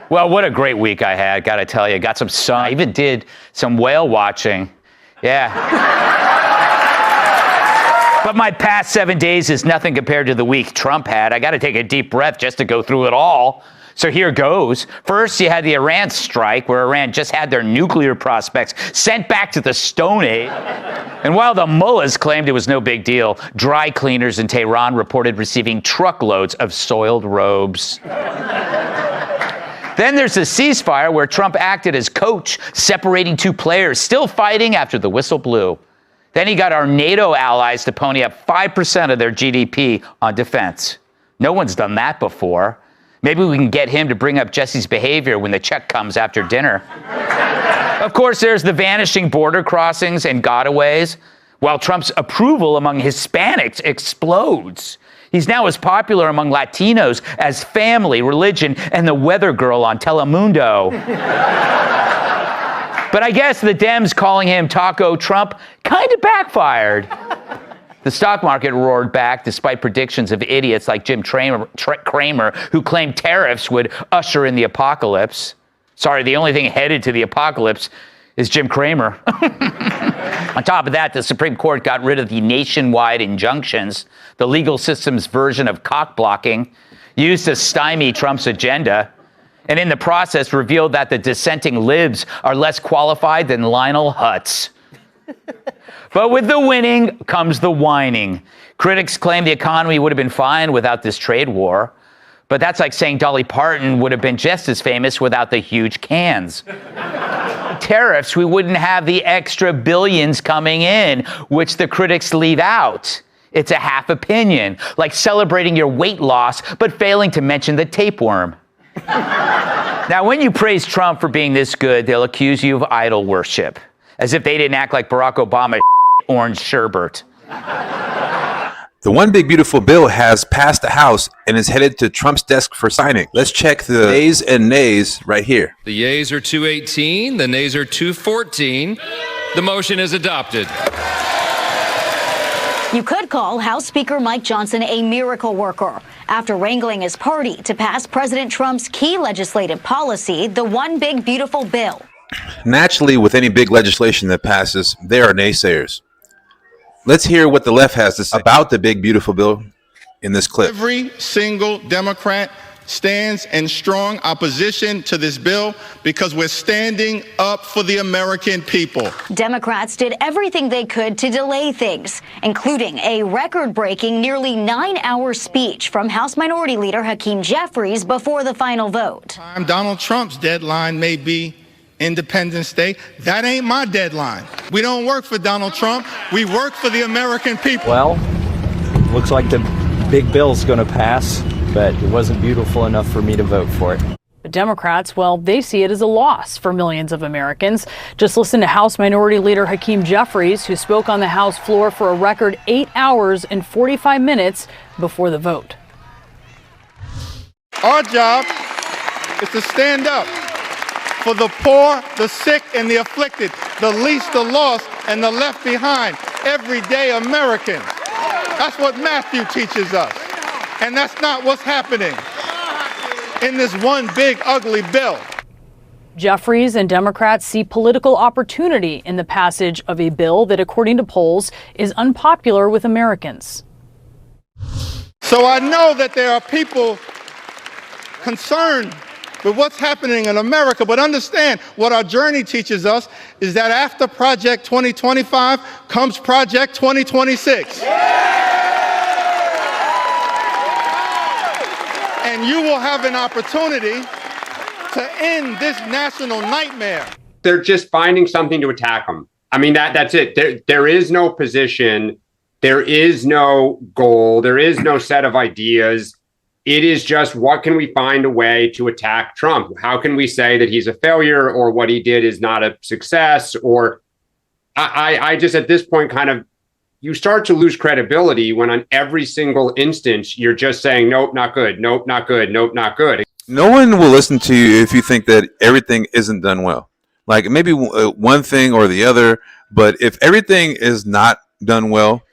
Well, what a great week I had, got to tell you. Got some sun. I even did some whale watching. Yeah. But my past 7 days is nothing compared to the week Trump had. I got to take a deep breath just to go through it all. So here goes. First, you had the Iran strike, where Iran just had their nuclear prospects sent back to the Stone Age. And while the mullahs claimed it was no big deal, dry cleaners in Tehran reported receiving truckloads of soiled robes. Then there's the ceasefire, where Trump acted as coach, separating two players, still fighting after the whistle blew. Then he got our NATO allies to pony up 5% of their GDP on defense. No one's done that before. Maybe we can get him to bring up Jesse's behavior when the check comes after dinner. Of course, there's the vanishing border crossings and gotaways, while Trump's approval among Hispanics explodes. He's now as popular among Latinos as family, religion, and the weather girl on Telemundo. But I guess the Dems calling him Taco Trump kind of backfired. The stock market roared back despite predictions of idiots like Jim Cramer, who claimed tariffs would usher in the apocalypse. Sorry, the only thing headed to the apocalypse is Jim Cramer. On top of that, the Supreme Court got rid of the nationwide injunctions, the legal system's version of cock blocking, used to stymie Trump's agenda, and in the process revealed that the dissenting libs are less qualified than Lionel Hutz. But with the winning comes the whining. Critics claim the economy would have been fine without this trade war. But that's like saying Dolly Parton would have been just as famous without the huge cans. Tariffs, we wouldn't have the extra billions coming in, which the critics leave out. It's a half opinion, like celebrating your weight loss, but failing to mention the tapeworm. Now, when you praise Trump for being this good, they'll accuse you of idol worship, as if they didn't act like Barack Obama orange sherbet. The one big beautiful bill has passed the House and is headed to Trump's desk for signing. Let's check the ayes and nays right here. The yeas are 218, the nays are 214. The motion is adopted. You could call House Speaker Mike Johnson a miracle worker after wrangling his party to pass President Trump's key legislative policy, the One Big Beautiful Bill. Naturally, with any big legislation that passes, there are naysayers. Let's hear what the left has to say about the big beautiful bill in this clip. Every single Democrat stands in strong opposition to this bill because we're standing up for the American people. Democrats did everything they could to delay things, including a record-breaking nearly 9-hour speech from House Minority Leader Hakeem Jeffries before the final vote. Donald Trump's deadline may be Independence Day. That ain't my deadline. We don't work for Donald Trump. We work for the American people. Well, looks like the big bill's going to pass, but it wasn't beautiful enough for me to vote for it. But Democrats, well, they see it as a loss for millions of Americans. Just listen to House Minority Leader Hakeem Jeffries, who spoke on the House floor for a record 8 hours and 45 minutes before the vote. Our job is to stand up for the poor, the sick, and the afflicted, the least, the lost, and the left behind, everyday Americans. That's what Matthew teaches us. And that's not what's happening in this one big, ugly bill. Jeffries and Democrats see political opportunity in the passage of a bill that, according to polls, is unpopular with Americans. So I know that there are people concerned with what's happening in America, but understand what our journey teaches us is that after Project 2025 comes Project 2026. And you will have an opportunity to end this national nightmare. They're just finding something to attack them. I mean, that's it. There is no position. There is no goal. There is no set of ideas. It is just, what can we find a way to attack Trump? How can we say that he's a failure or what he did is not a success? Or I just, at this point, kind of, you start to lose credibility when on every single instance, you're just saying, nope, not good. Nope, not good. Nope, not good. No one will listen to you if you think that everything isn't done well. Like maybe one thing or the other, but if everything is not done well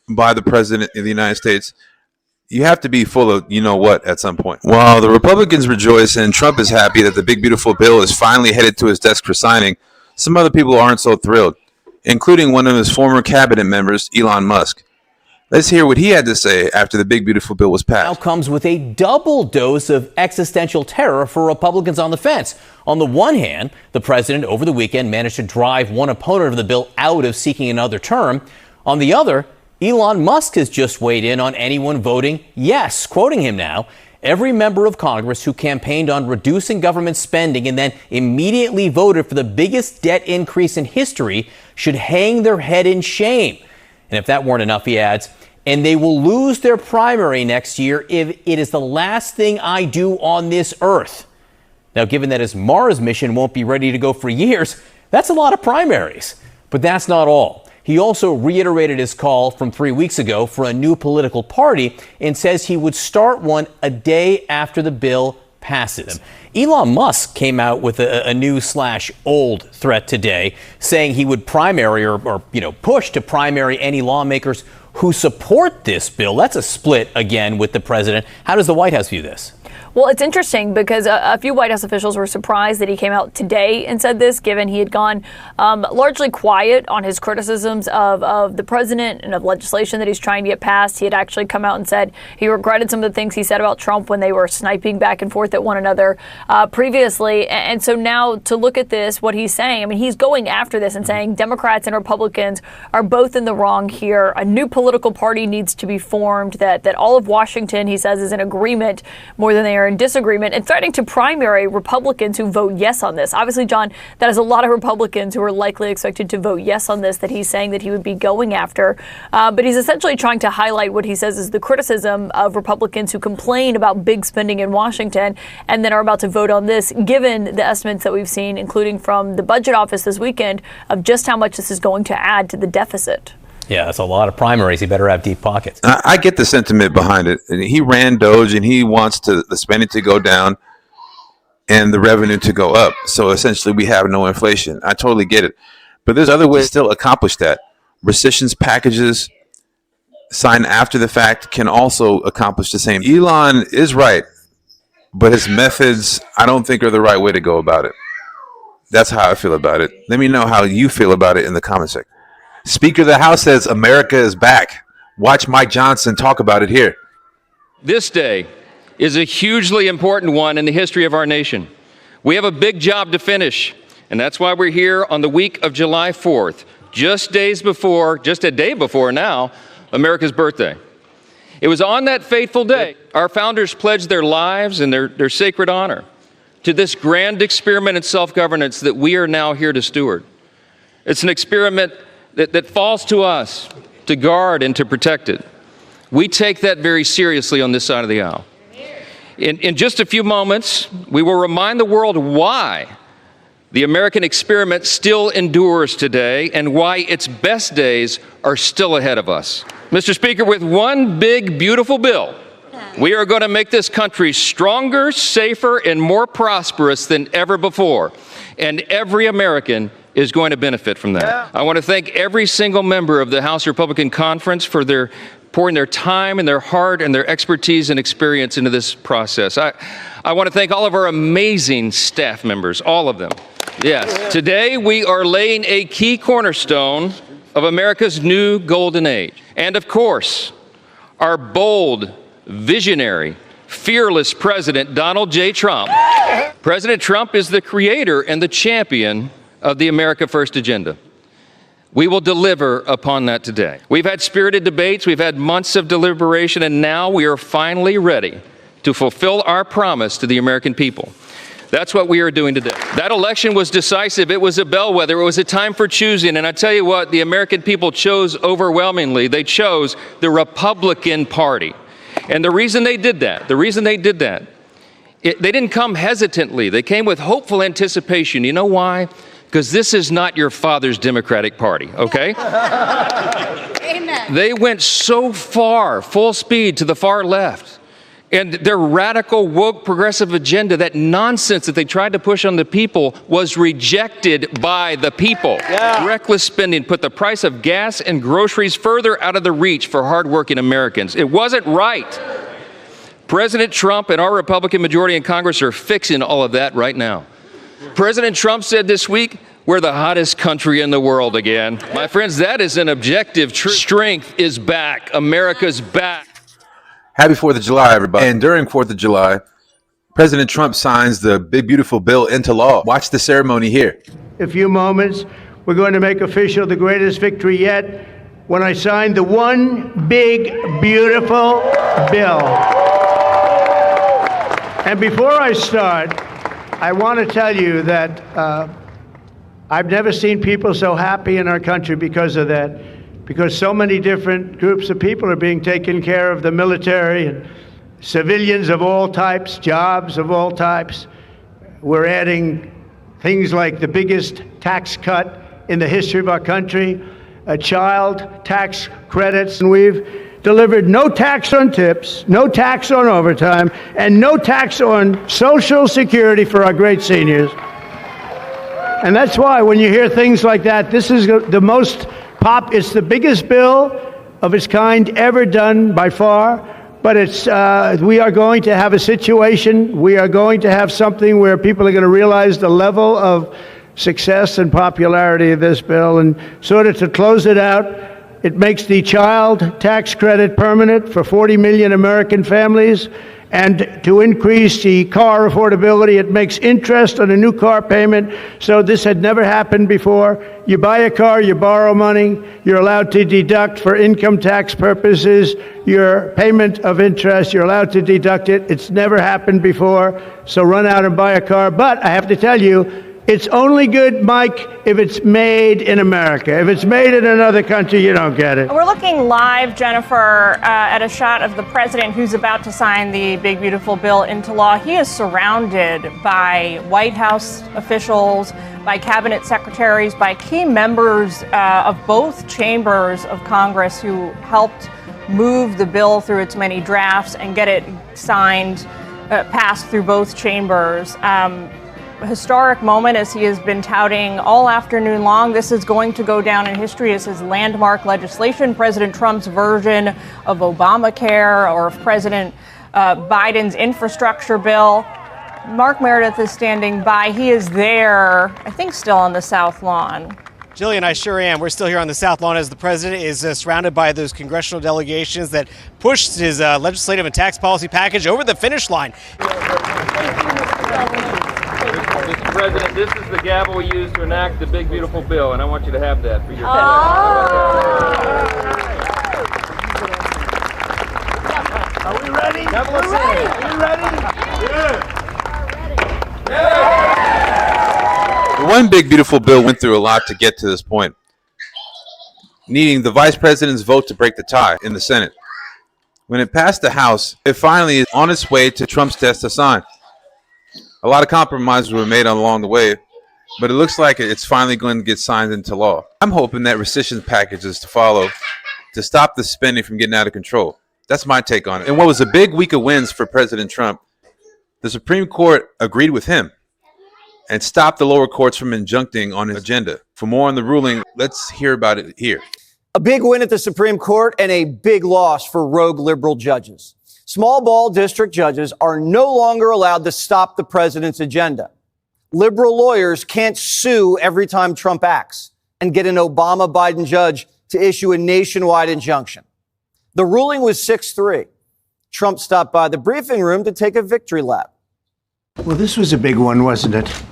by the president of the United States, You have to be full of you-know-what at some point. While the Republicans rejoice and Trump is happy that the big, beautiful bill is finally headed to his desk for signing, some other people aren't so thrilled, including one of his former cabinet members, Elon Musk. Let's hear what he had to say after the big, beautiful bill was passed. Now comes with a double dose of existential terror for Republicans on the fence. On the one hand, the president over the weekend managed to drive one opponent of the bill out of seeking another term. On the other, Elon Musk has just weighed in on anyone voting yes, quoting him now. Every member of Congress who campaigned on reducing government spending and then immediately voted for the biggest debt increase in history should hang their head in shame. And if that weren't enough, he adds, and they will lose their primary next year if it is the last thing I do on this earth. Now, given that his Mars mission won't be ready to go for years, that's a lot of primaries. But that's not all. He also reiterated his call from 3 weeks ago for a new political party and says he would start one a day after the bill passes. Elon Musk came out with a new/old threat today, saying he would primary or push to primary any lawmakers who support this bill. That's a split again with the president. How does the White House view this? Well, it's interesting because a few White House officials were surprised that he came out today and said this, given he had gone largely quiet on his criticisms of the president and of legislation that he's trying to get passed. He had actually come out and said he regretted some of the things he said about Trump when they were sniping back and forth at one another previously. And so now to look at this, what he's saying, I mean, he's going after this and saying Democrats and Republicans are both in the wrong here. A new political party needs to be formed, that all of Washington, he says, is in agreement more than they are in disagreement, and threatening to primary Republicans who vote yes on this. Obviously, John, that is a lot of Republicans who are likely expected to vote yes on this that he's saying that he would be going after. But he's essentially trying to highlight what he says is the criticism of Republicans who complain about big spending in Washington and then are about to vote on this, given the estimates that we've seen, including from the budget office this weekend, of just how much this is going to add to the deficit. Yeah, that's a lot of primaries. He better have deep pockets. I get the sentiment behind it. He ran Doge and he wants the spending to go down and the revenue to go up. So essentially we have no inflation. I totally get it. But there's other ways to still accomplish that. Rescissions packages signed after the fact can also accomplish the same. Elon is right, but his methods I don't think are the right way to go about it. That's how I feel about it. Let me know how you feel about it in the comment section. Speaker of the House says America is back. Watch Mike Johnson talk about it here. This day is a hugely important one in the history of our nation. We have a big job to finish, and that's why we're here on the week of July 4th, just a day before now, America's birthday. It was on that fateful day our founders pledged their lives and their sacred honor to this grand experiment in self-governance that we are now here to steward. It's an experiment that falls to us to guard and to protect it. We take that very seriously on this side of the aisle. In just a few moments, we will remind the world why the American experiment still endures today and why its best days are still ahead of us. Mr. Speaker, with one big, beautiful bill, we are going to make this country stronger, safer, and more prosperous than ever before. And every American is going to benefit from that. Yeah. I want to thank every single member of the House Republican Conference for pouring their time and their heart and their expertise and experience into this process. I want to thank all of our amazing staff members, all of them. Yes, today we are laying a key cornerstone of America's new golden age. And of course, our bold, visionary, fearless President Donald J. Trump. President Trump is the creator and the champion of the America First agenda. We will deliver upon that today. We've had spirited debates, we've had months of deliberation, and now we are finally ready to fulfill our promise to the American people. That's what we are doing today. That election was decisive. It was a bellwether. It was a time for choosing. And I tell you what, the American people chose overwhelmingly. They chose the Republican Party. And the reason they did that, they didn't come hesitantly. They came with hopeful anticipation. You know why? Because this is not your father's Democratic Party, okay? Amen. They went so far, full speed to the far left, And their radical, woke, progressive agenda, that nonsense that they tried to push on the people, was rejected by the people. Yeah. Reckless spending put the price of gas and groceries further out of the reach for hardworking Americans. It wasn't right. President Trump and our Republican majority in Congress are fixing all of that right now. President Trump said this week, we're the hottest country in the world again. My friends, that is an objective truth. Strength is back. America's back. Happy 4th of July, everybody. And during 4th of July, President Trump signs the big, beautiful bill into law. Watch the ceremony here. In a few moments, we're going to make official the greatest victory yet when I sign the one big, beautiful bill. And before I start, I want to tell you that I've never seen people so happy in our country because of that. Because so many different groups of people are being taken care of, the military and civilians of all types, jobs of all types. We're adding things like the biggest tax cut in the history of our country, child tax credits, and we've delivered no tax on tips, no tax on overtime, and no tax on Social Security for our great seniors. And that's why when you hear things like that, this is the most it's the biggest bill of its kind ever done by far, but we are going to have a situation, we are going to have something where people are going to realize the level of success and popularity of this bill. And sort of to close it out, it makes the child tax credit permanent for 40 million American families. And to increase the car affordability, it makes interest on a new car payment. So this had never happened before. You buy a car, you borrow money, you're allowed to deduct for income tax purposes your payment of interest. You're allowed to deduct it. It's never happened before. So run out and buy a car. But I have to tell you, it's only good, Mike, if it's made in America. If it's made in another country, you don't get it. We're looking live, Jennifer, at a shot of the president who's about to sign the big, beautiful bill into law. He is surrounded by White House officials, by cabinet secretaries, by key members of both chambers of Congress who helped move the bill through its many drafts and get it signed, passed through both chambers. Historic moment, as he has been touting all afternoon long. This is going to go down in history as his landmark legislation, President Trump's version of Obamacare or of President Biden's infrastructure bill. Mark Meredith is standing by. He is there, I think, still on the South Lawn. Jillian, I sure am. We're still here on the South Lawn as the president is surrounded by those congressional delegations that pushed his legislative and tax policy package over the finish line. Mr. President, this is the gavel we use to enact the big, beautiful bill, and I want you to have that for your Are we ready? We're ready. Are you ready? Yeah. The one big, beautiful bill went through a lot to get to this point, needing the vice president's vote to break the tie in the Senate. When it passed the House, it finally is on its way to Trump's desk to sign. A lot of compromises were made along the way, but it looks like it's finally going to get signed into law. I'm hoping that rescission packages to follow to stop the spending from getting out of control. That's my take on it. And what was a big week of wins for President Trump, the Supreme Court agreed with him and stopped the lower courts from injuncting on his agenda. For more on the ruling, let's hear about it here. A big win at the Supreme Court and a big loss for rogue liberal judges. Small ball district judges are no longer allowed to stop the president's agenda. Liberal lawyers can't sue every time Trump acts and get an Obama-Biden judge to issue a nationwide injunction. The ruling was 6-3. Trump stopped by the briefing room to take a victory lap. Well, this was a big one, wasn't it?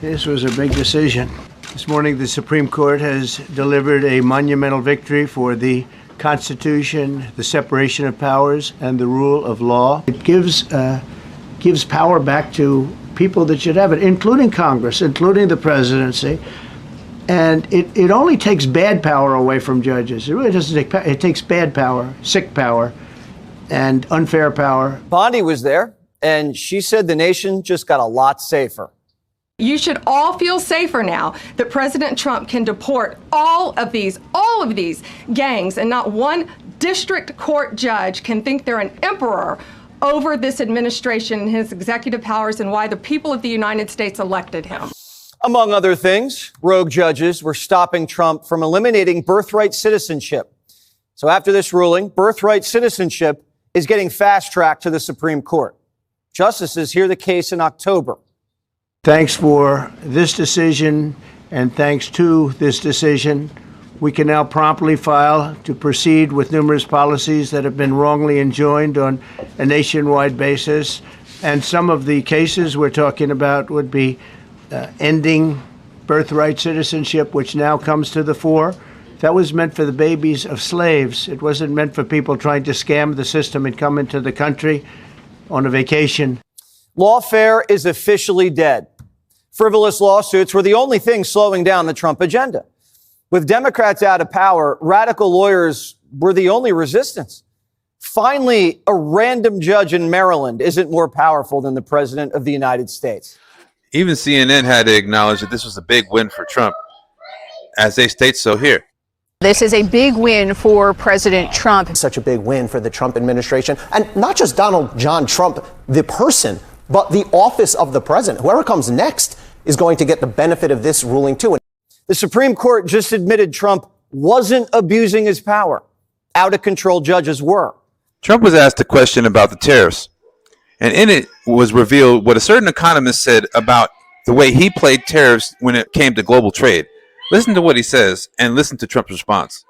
This was a big decision. This morning, the Supreme Court has delivered a monumental victory for the Constitution, the separation of powers, and the rule of law. It gives power back to people that should have it, including Congress, including the presidency. And it only takes bad power away from judges. It really doesn't take power. It takes bad power, sick power, and unfair power. Bondi was there, and she said the nation just got a lot safer. You should all feel safer now that President Trump can deport all of these gangs, and not one district court judge can think they're an emperor over this administration and his executive powers and why the people of the United States elected him. Among other things, rogue judges were stopping Trump from eliminating birthright citizenship. So after this ruling, birthright citizenship is getting fast-tracked to the Supreme Court. Justices hear the case in October. Thanks for this decision, and thanks to this decision, we can now promptly file to proceed with numerous policies that have been wrongly enjoined on a nationwide basis. And some of the cases we're talking about would be ending birthright citizenship, which now comes to the fore. That was meant for the babies of slaves. It wasn't meant for people trying to scam the system and come into the country on a vacation. Lawfare is officially dead. Frivolous lawsuits were the only thing slowing down the Trump agenda. With Democrats out of power, radical lawyers were the only resistance. Finally, a random judge in Maryland isn't more powerful than the president of the United States. Even CNN had to acknowledge that this was a big win for Trump, as they state so here. This is a big win for President Trump. Such a big win for the Trump administration, and not just Donald John Trump, the person, but the office of the president. Whoever comes next is going to get the benefit of this ruling too. The Supreme Court just admitted Trump wasn't abusing his power. Out-of-control judges were. Trump was asked a question about the tariffs, and in it was revealed what a certain economist said about the way he played tariffs when it came to global trade. Listen to what he says, and listen to Trump's response.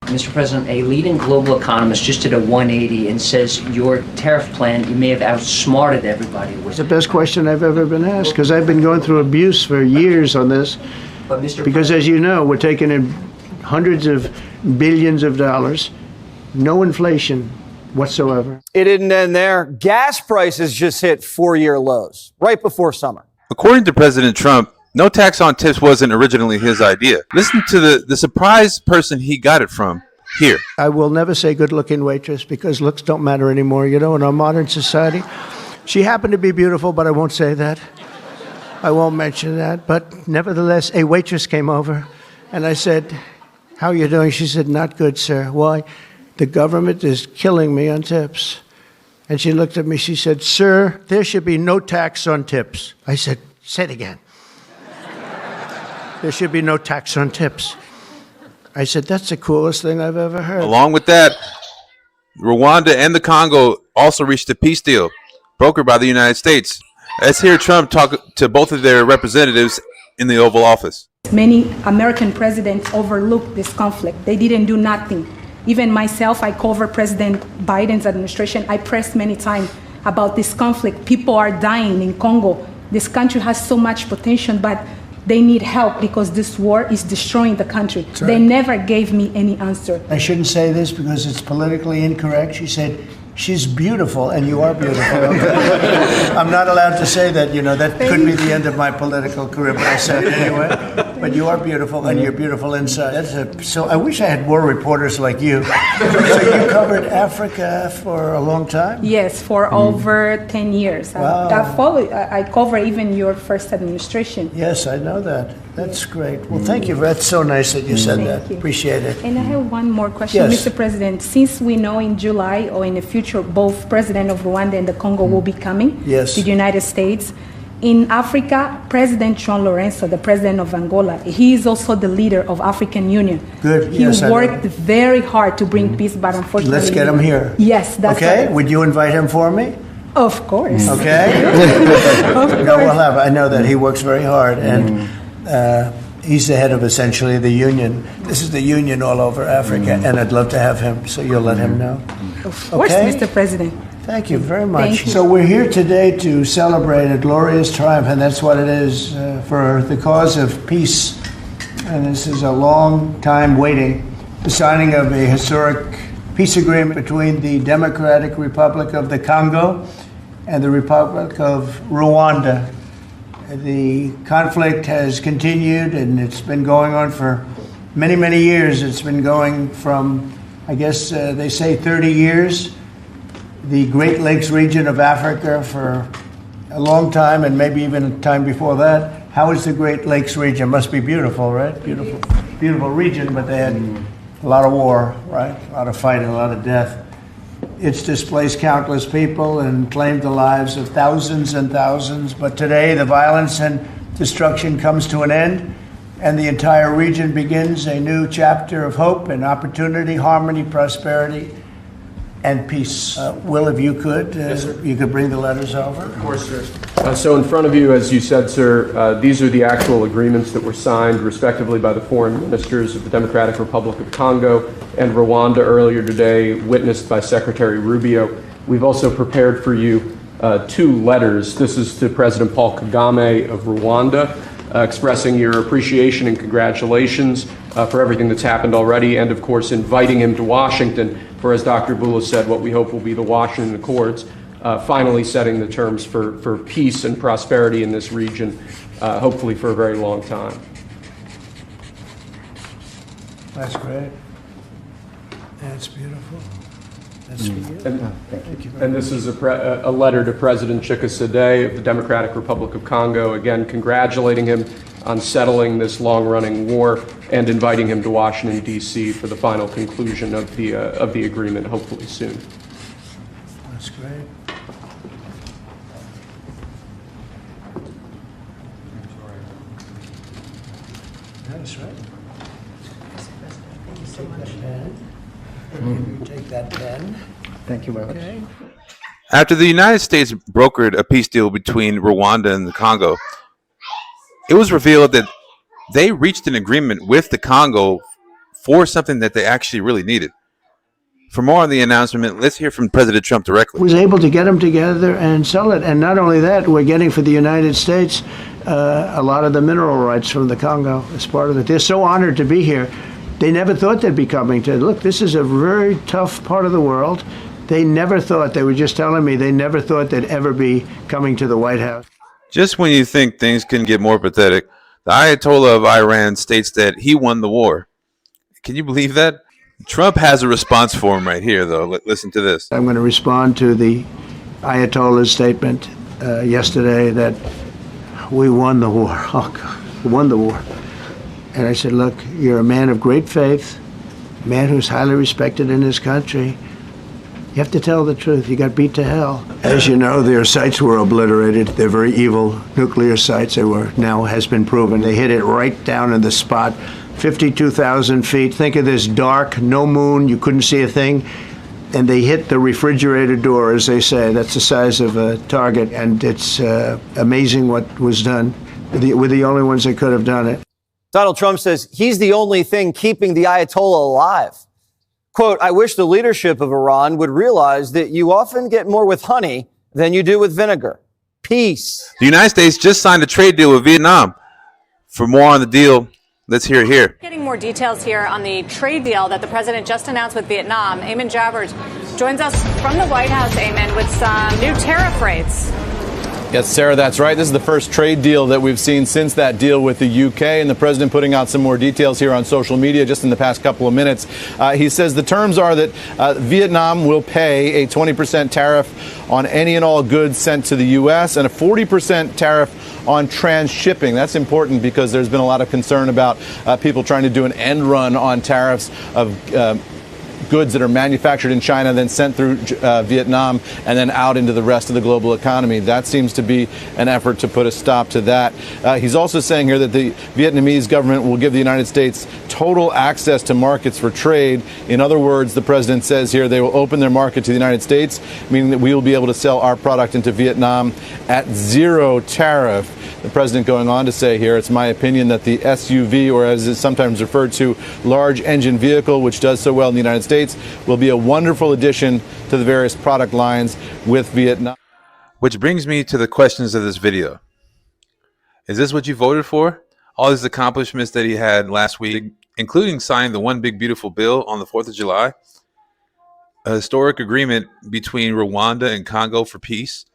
Mr. President, a leading global economist just did a 180 and says your tariff plan, you may have outsmarted everybody with. It's the best question I've ever been asked, because I've been going through abuse for years on this. But Mr. Because as you know, we're taking in hundreds of billions of dollars, no inflation whatsoever. It didn't end there. Gas prices just hit 4-year lows right before summer. According to President Trump, no tax on tips wasn't originally his idea. Listen to the surprise person he got it from here. I will never say good-looking waitress, because looks don't matter anymore, you know, in our modern society. She happened to be beautiful, but I won't say that. I won't mention that. But nevertheless, a waitress came over, and I said, "How are you doing?" She said, "Not good, sir." "Why?" "The government is killing me on tips." And she looked at me, she said, "Sir, there should be no tax on tips." I said, "Say it again." "There should be no tax on tips." I said, "That's the coolest thing I've ever heard." Along with that, Rwanda and the Congo also reached a peace deal brokered by the United States. Let's hear Trump talk to both of their representatives in the Oval Office. Many American presidents overlooked this conflict. They didn't do nothing. Even myself, I cover President Biden's administration. I pressed many times about this conflict. People are dying in Congo. This country has so much potential, but they need help because this war is destroying the country. Right. They never gave me any answer. I shouldn't say this because it's politically incorrect. She said, "She's beautiful, and you are beautiful." I'm not allowed to say that, you know, that could be the end of my political career, but I said it anyway. But you are beautiful, and you're beautiful inside. So I wish I had more reporters like you. So you covered Africa for a long time? Yes, for over 10 years. Wow. I cover even your first administration. Yes, I know that. That's great. Well, thank you. That's so nice that you said that. Appreciate it. And I have one more question, Yes. Mr. President. Since we know in July or in the future, both President of Rwanda and the Congo will be coming Yes. to the United States. In Africa, President João Lourenço, the president of Angola, he is also the leader of African Union. Good. He Yes, I know. worked very hard to bring peace, but unfortunately... Let's get him here. Yes, that's okay. right. Would you invite him for me? Of course. Okay. No, we'll have. I know that he works very hard, and he's the head of essentially the union. This is the union all over Africa, and I'd love to have him. So you'll let him know. Of course, Okay? Mr. President. Thank you very much. Thank you. So we're here today to celebrate a glorious triumph, and that's what it is for the cause of peace. And this is a long time waiting. The signing of a historic peace agreement between the Democratic Republic of the Congo and the Republic of Rwanda. The conflict has continued, and it's been going on for many, many years. It's been going from, I guess they say 30 years. The Great Lakes region of Africa for a long time, and maybe even a time before that. How is the Great Lakes region? Must be beautiful, right? Beautiful, beautiful region, but they had a lot of war, right? A lot of fighting, a lot of death. It's displaced countless people and claimed the lives of thousands and thousands. But today, the violence and destruction comes to an end, and the entire region begins a new chapter of hope and opportunity, harmony, prosperity, and peace. Will, if you could, you could bring the letters over. Of course, sir. So in front of you, as you said, sir, these are the actual agreements that were signed, respectively, by the foreign ministers of the Democratic Republic of Congo and Rwanda earlier today, witnessed by Secretary Rubio. We've also prepared for you 2 letters. This is to President Paul Kagame of Rwanda, expressing your appreciation and congratulations for everything that's happened already, and of course inviting him to Washington for, as Dr. Bula said, what we hope will be the Washington Accords, finally setting the terms for peace and prosperity in this region, hopefully for a very long time. That's great. That's beautiful. That's for you. Thank you. And this is a letter to President Chikisade of the Democratic Republic of Congo, again congratulating him on settling this long-running war and inviting him to Washington, D.C. for the final conclusion of the agreement, hopefully soon. That's great. That's right. You take that pen. Thank you very much. Okay. After the United States brokered a peace deal between Rwanda and the Congo, it was revealed that they reached an agreement with the Congo for something that they actually really needed. For more on the announcement, let's hear from President Trump directly. Was able to get them together and sell it. And not only that, we're getting for the United States a lot of the mineral rights from the Congo as part of it. They're so honored to be here. They never thought they'd be coming to, look, this is a very tough part of the world. They never thought, they were just telling me, they never thought they'd ever be coming to the White House. Just when you think things can get more pathetic, the Ayatollah of Iran states that he won the war. Can you believe that? Trump has a response for him right here, though. Listen to this. I'm going to respond to the Ayatollah's statement yesterday that we won the war. Oh, God, we won the war. And I said, look, you're a man of great faith, a man who's highly respected in his country. You have to tell the truth. You got beat to hell. As you know, their sites were obliterated. They're very evil nuclear sites. They were, now has been proven. They hit it right down in the spot, 52,000 feet. Think of this dark, no moon, you couldn't see a thing. And they hit the refrigerator door, as they say. That's the size of a target. And it's amazing what was done. We're the only ones that could have done it. Donald Trump says he's the only thing keeping the Ayatollah alive. Quote, I wish the leadership of Iran would realize that you often get more with honey than you do with vinegar. Peace. The United States just signed a trade deal with Vietnam. For more on the deal, let's hear it here. Getting more details here on the trade deal that the president just announced with Vietnam. Eamon Javers joins us from the White House, Eamon, with some new tariff rates. Yes, Sarah, that's right. This is the first trade deal that we've seen since that deal with the UK, and the president putting out some more details here on social media just in the past couple of minutes. He says the terms are that Vietnam will pay a 20% tariff on any and all goods sent to the U.S. and a 40% tariff on transshipping. That's important because there's been a lot of concern about people trying to do an end run on tariffs of goods that are manufactured in China, then sent through Vietnam, and then out into the rest of the global economy. That seems to be an effort to put a stop to that. He's also saying here that the Vietnamese government will give the United States total access to markets for trade. In other words, the president says here they will open their market to the United States, meaning that we will be able to sell our product into Vietnam at zero tariff. The president going on to say here, it's my opinion that the SUV, or as it's sometimes referred to, large engine vehicle, which does so well in the United States, will be a wonderful addition to the various product lines with Vietnam. Which brings me to the questions of this video. Is this what you voted for? All these accomplishments that he had last week, including signing the One Big Beautiful Bill on the 4th of July, a historic agreement between Rwanda and Congo for peace,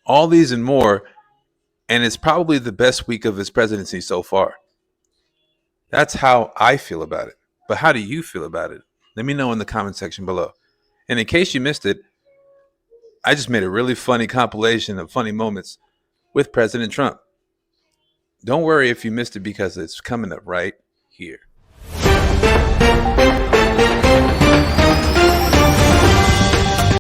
all these and more. And it's probably the best week of his presidency so far. That's how I feel about it. But how do you feel about it? Let me know in the comment section below. And in case you missed it, I just made a really funny compilation of funny moments with President Trump. Don't worry if you missed it because it's coming up right here.